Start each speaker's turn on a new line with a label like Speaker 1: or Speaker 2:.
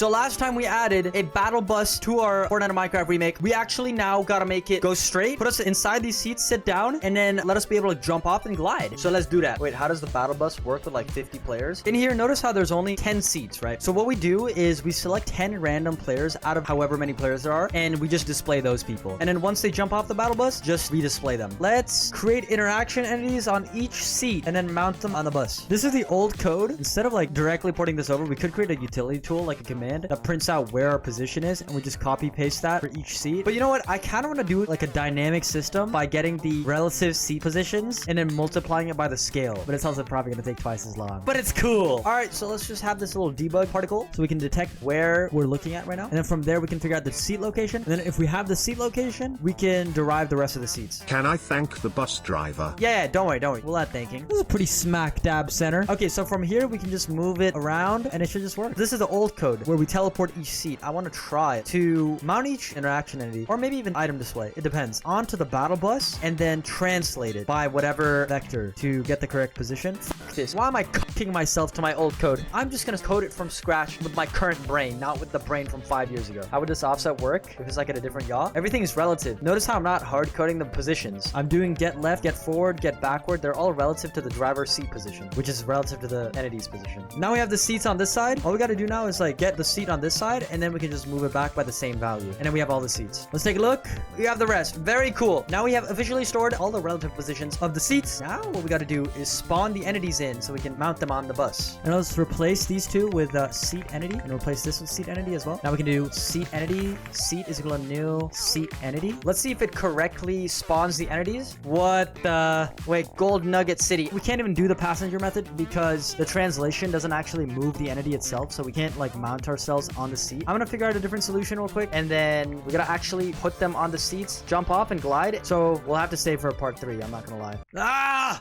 Speaker 1: So last time we added a battle bus to our Fortnite and Minecraft remake. We actually now gotta make it go straight, put us inside these seats, sit down, and then let us be able to jump off and glide. So let's do that. Wait, how does the battle bus work with like 50 players? In here, notice how there's only 10 seats, right? So what we do is we select 10 random players out of however many players there are, and we just display those people. And then once they jump off the battle bus, just redisplay them. Let's create interaction entities on each seat and then mount them on the bus. This is the old code. Instead of like directly porting this over, we could create a utility tool, like a command that prints out where our position is, and we just copy paste that for each seat. But you know what? I kind of want to do like a dynamic system by getting the relative seat positions and then multiplying it by the scale. But it's also probably going to take twice as long. But it's cool. All right, so let's just have this little debug particle so we can detect where we're looking at right now. And then from there, we can figure out the seat location. And then if we have the seat location, we can derive the rest of the seats.
Speaker 2: Can I thank the bus driver?
Speaker 1: Yeah, don't worry. We'll add thanking. This is a pretty smack dab center. Okay, so from here, we can just move it around and it should just work. This is the old code where we teleport each seat. I want to try to mount each interaction entity or maybe even item display. It depends. Onto the battle bus and then translate it by whatever vector to get the correct position. Fuck this. Why am I cooking myself to my old code? I'm just going to code it from scratch with my current brain, not with the brain from 5 years ago. How would this offset work if it's like at a different yaw? Everything is relative. Notice how I'm not hard coding the positions. I'm doing get left, get forward, get backward. They're all relative to the driver's seat position, which is relative to the entity's position. Now we have the seats on this side. All we got to do now is like get the seat on this side and then we can just move it back by the same value. And then we have all the seats. Let's take a look. We have the rest. Very cool. Now we have officially stored all the relative positions of the seats. Now what we got to do is spawn the entities in so we can mount them on the bus. And let's replace these two with seat entity and replace this with seat entity as well. Now we can do seat entity. Seat is equal to new seat entity. Let's see if it correctly spawns the entities. What the... Wait, Gold Nugget City. We can't even do the passenger method because the translation doesn't actually move the entity itself. So we can't like mount ourselves on the seat. I'm gonna figure out a different solution real quick. And then we gotta actually put them on the seats, jump off and glide. So we'll have to save for part 3. I'm not gonna lie. Ah!